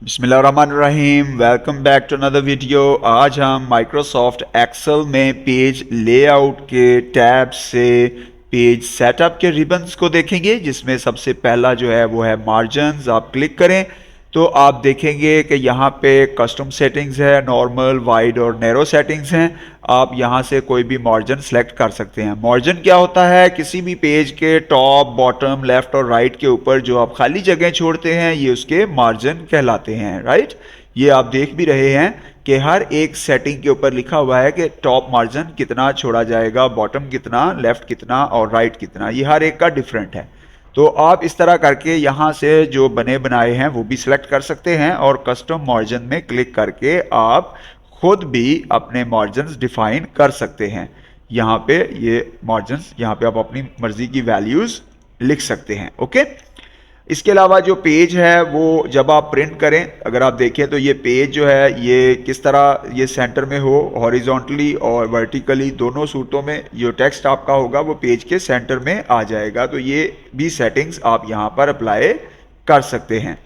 बिस्मिल्लाहिर्रहमानिर्रहीम। Welcome back to another video. आज हम माइक्रोसॉफ्ट एक्सेल में पेज लेआउट के टैब से पेज सेटअप के रिबन्स को देखेंगे, जिसमें सबसे पहला जो है वो है मार्जिन्स। आप क्लिक करें तो आप देखेंगे कि यहाँ पे कस्टम सेटिंग्स है, नॉर्मल, वाइड और नैरो सेटिंग्स हैं। आप यहाँ से कोई भी मार्जिन सेलेक्ट कर सकते हैं। मार्जिन क्या होता है? किसी भी पेज के टॉप, बॉटम, लेफ्ट और राइट के ऊपर जो आप खाली जगह छोड़ते हैं, ये उसके मार्जिन कहलाते हैं। राइट, ये आप देख भी रहे हैं कि हर एक सेटिंग के ऊपर लिखा हुआ है कि टॉप मार्जिन कितना छोड़ा जाएगा, बॉटम कितना, लेफ्ट कितना और राइट कितना। ये हर एक का डिफरेंट है। तो आप इस तरह करके यहाँ से जो बने बनाए हैं वो भी सिलेक्ट कर सकते हैं और कस्टम मार्जिन में क्लिक करके आप खुद भी अपने मार्जिन्स डिफाइन कर सकते हैं। यहाँ पे ये मार्जिन्स, यहाँ पे आप अपनी मर्जी की वैल्यूज लिख सकते हैं। ओके, इसके अलावा जो पेज है वो जब आप प्रिंट करें, अगर आप देखें तो ये पेज जो है ये किस तरह ये सेंटर में हो, हॉरिजॉन्टली और वर्टिकली दोनों सूरतों में जो टेक्स्ट आपका होगा वो पेज के सेंटर में आ जाएगा। तो ये भी सेटिंग्स आप यहाँ पर अप्लाई कर सकते हैं।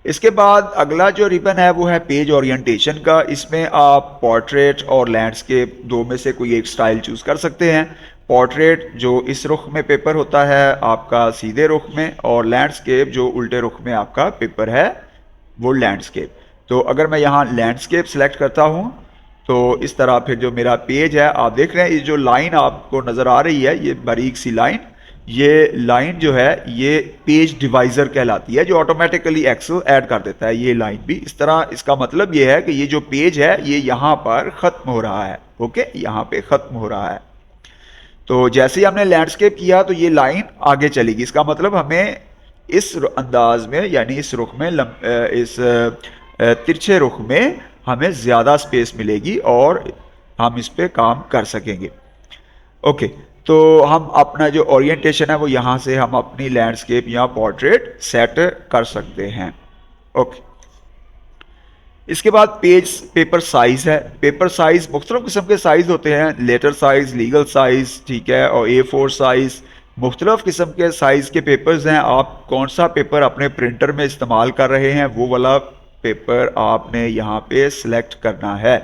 इसके बाद अगला जो रिबन है वो है पेज ओरिएंटेशन का। इसमें आप पोर्ट्रेट और लैंडस्केप दो में से कोई एक स्टाइल चूज कर सकते हैं। पोर्ट्रेट जो इस रुख में पेपर होता है आपका सीधे रुख में, और लैंडस्केप जो उल्टे रुख में आपका पेपर है वो लैंडस्केप। तो अगर मैं यहाँ लैंडस्केप सेलेक्ट करता हूँ तो इस तरह फिर जो मेरा पेज है आप देख रहे हैं, ये जो लाइन आपको नज़र आ रही है, ये बारीक सी लाइन, ये लाइन जो है ये पेज डिवाइजर कहलाती है, जो ऑटोमेटिकली एक्सेल ऐड कर देता है। ये लाइन भी इस तरह, इसका मतलब ये है कि ये जो पेज है ये यहाँ पर ख़त्म हो रहा है। ओके, यहाँ पे ख़त्म हो रहा है। तो जैसे ही हमने लैंडस्केप किया तो ये लाइन आगे चलेगी। इसका मतलब हमें इस अंदाज में, यानी इस रुख में, इस तिरछे रुख में हमें ज़्यादा स्पेस मिलेगी और हम इस पे काम कर सकेंगे। ओके, तो हम अपना जो ओरिएंटेशन है वो यहाँ से हम अपनी लैंडस्केप या पोर्ट्रेट सेट कर सकते हैं। ओके, इसके बाद पेज पेपर साइज है। पेपर साइज मुख्तलिफ किस्म के साइज होते हैं, लेटर साइज, लीगल साइज, ठीक है, और A4 साइज। मुख्तलिफ किस्म के साइज के पेपर्स हैं। आप कौन सा पेपर अपने प्रिंटर में इस्तेमाल कर रहे हैं वो वाला पेपर आपने यहाँ पे सिलेक्ट करना है।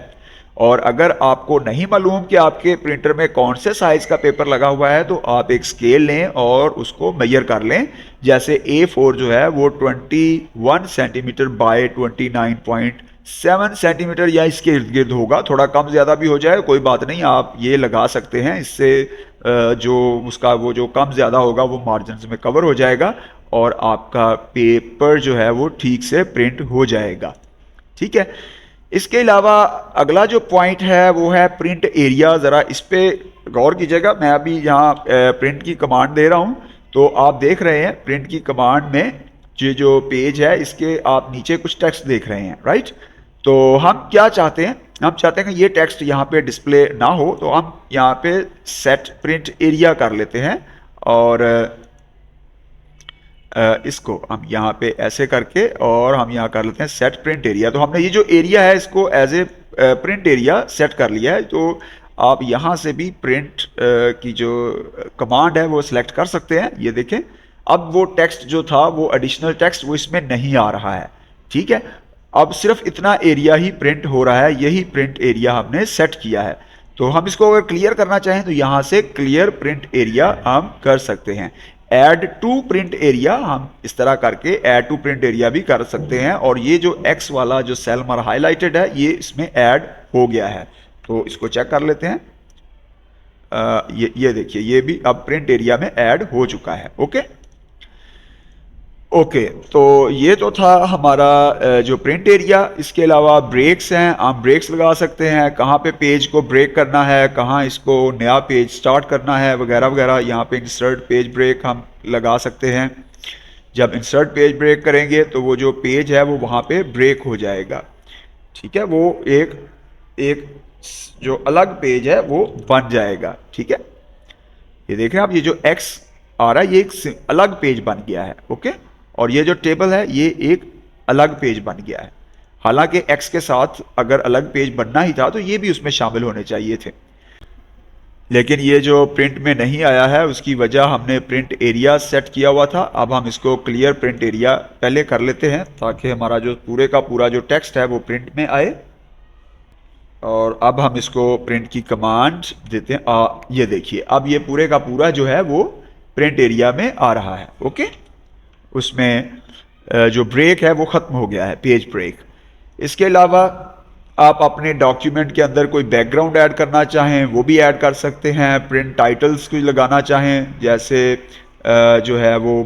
और अगर आपको नहीं मालूम कि आपके प्रिंटर में कौन से साइज का पेपर लगा हुआ है तो आप एक स्केल लें और उसको मेजर कर लें। जैसे A4 जो है वो 21 सेंटीमीटर बाय 29.7 सेंटीमीटर या इसके इर्द गिर्द होगा। थोड़ा कम ज़्यादा भी हो जाए कोई बात नहीं, आप ये लगा सकते हैं। इससे जो उसका वो जो कम ज़्यादा होगा वो मार्जिन में कवर हो जाएगा और आपका पेपर जो है वो ठीक से प्रिंट हो जाएगा। ठीक है, इसके अलावा अगला जो पॉइंट है वो है प्रिंट एरिया। ज़रा इस पे गौर कीजिएगा। मैं अभी यहाँ प्रिंट की कमांड दे रहा हूँ तो आप देख रहे हैं प्रिंट की कमांड में ये जो पेज है इसके आप नीचे कुछ टेक्स्ट देख रहे हैं। राइट, तो हम क्या चाहते हैं? हम चाहते हैं कि ये टेक्स्ट यहाँ पे डिस्प्ले ना हो, तो हम यहाँ पे सेट प्रिंट एरिया कर लेते हैं और इसको हम यहाँ पे ऐसे करके और हम यहाँ कर लेते हैं सेट प्रिंट एरिया। तो हमने ये जो एरिया है इसको as a print area set कर लिया है। तो आप यहाँ से भी प्रिंट की जो कमांड है वो सिलेक्ट कर सकते हैं। ये देखें, अब वो टेक्स्ट जो था वो एडिशनल टेक्स्ट वो इसमें नहीं आ रहा है। ठीक है, अब सिर्फ इतना एरिया ही प्रिंट हो रहा है, यही प्रिंट एरिया हमने सेट किया है। तो हम इसको अगर क्लियर करना चाहें तो यहाँ से क्लियर प्रिंट एरिया हम कर सकते हैं। ऐड टू प्रिंट एरिया हम इस तरह करके ऐड टू प्रिंट एरिया भी कर सकते हैं। और ये जो एक्स वाला जो सेल हमारा हाईलाइटेड है ये इसमें ऐड हो गया है। तो इसको चेक कर लेते हैं। ये देखिए, ये भी अब प्रिंट एरिया में ऐड हो चुका है। ओके ओके, तो ये तो था हमारा जो प्रिंट एरिया। इसके अलावा ब्रेक्स हैं, आप ब्रेक्स लगा सकते हैं, कहाँ पे पेज को ब्रेक करना है, कहाँ इसको नया पेज स्टार्ट करना है, वगैरह वगैरह। यहाँ पे इंसर्ट पेज ब्रेक हम लगा सकते हैं। जब इंसर्ट पेज ब्रेक करेंगे तो वो जो पेज है वो वहाँ पे ब्रेक हो जाएगा। ठीक है, वो एक एक जो अलग पेज है वो बन जाएगा। ठीक है, ये देख रहे हैं आप, ये जो एक्स आ रहा है ये एक अलग पेज बन गया है। ओके, और ये जो टेबल है ये एक अलग पेज बन गया है। हालांकि एक्स के साथ अगर अलग पेज बनना ही था तो ये भी उसमें शामिल होने चाहिए थे। लेकिन ये जो प्रिंट में नहीं आया है उसकी वजह हमने प्रिंट एरिया सेट किया हुआ था। अब हम इसको क्लियर प्रिंट एरिया पहले कर लेते हैं ताकि हमारा जो पूरे का पूरा जो टेक्स्ट है वो प्रिंट में आए। और अब हम इसको प्रिंट की कमांड देते हैं। ये देखिए अब ये पूरे का पूरा जो है वो प्रिंट एरिया में आ रहा है। ओके, उसमें जो ब्रेक है वो ख़त्म हो गया है, पेज ब्रेक। इसके अलावा आप अपने डॉक्यूमेंट के अंदर कोई बैकग्राउंड ऐड करना चाहें वो भी ऐड कर सकते हैं। प्रिंट टाइटल्स कोई लगाना चाहें, जैसे जो है वो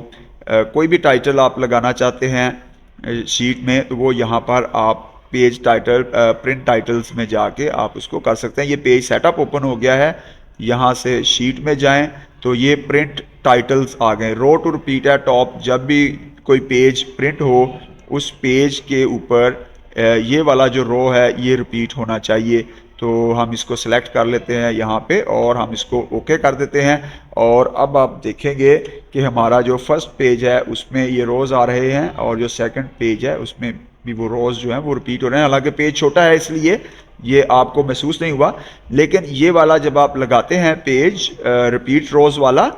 कोई भी टाइटल आप लगाना चाहते हैं शीट में, तो वो यहाँ पर आप पेज टाइटल प्रिंट टाइटल्स में जाके आप उसको कर सकते हैं। ये पेज सेटअप ओपन हो गया है, यहाँ से शीट में जाएं तो ये प्रिंट टाइटल्स आ गए। रो टू रिपीट है टॉप, जब भी कोई पेज प्रिंट हो उस पेज के ऊपर ये वाला जो रो है ये रिपीट होना चाहिए। तो हम इसको सेलेक्ट कर लेते हैं यहाँ पे और हम इसको ओके कर देते हैं। और अब आप देखेंगे कि हमारा जो फर्स्ट पेज है उसमें ये रोज़ आ रहे हैं और जो सेकंड पेज है उसमें भी वो रोज़ जो हैं वो रिपीट हो रहे हैं। हालांकि पेज छोटा है इसलिए ये आपको महसूस नहीं हुआ, लेकिन ये वाला जब आप लगाते हैं पेज रिपीट रोज़ वाला,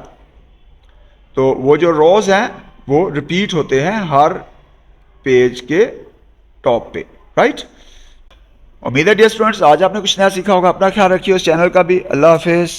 तो वो जो रोज़ हैं वो रिपीट होते हैं हर पेज के टॉप पे। राइट, उम्मीद है डियर स्टूडेंट्स आज आपने कुछ नया सीखा होगा। अपना ख्याल रखिए, उस चैनल का भी। अल्लाह हाफिज़।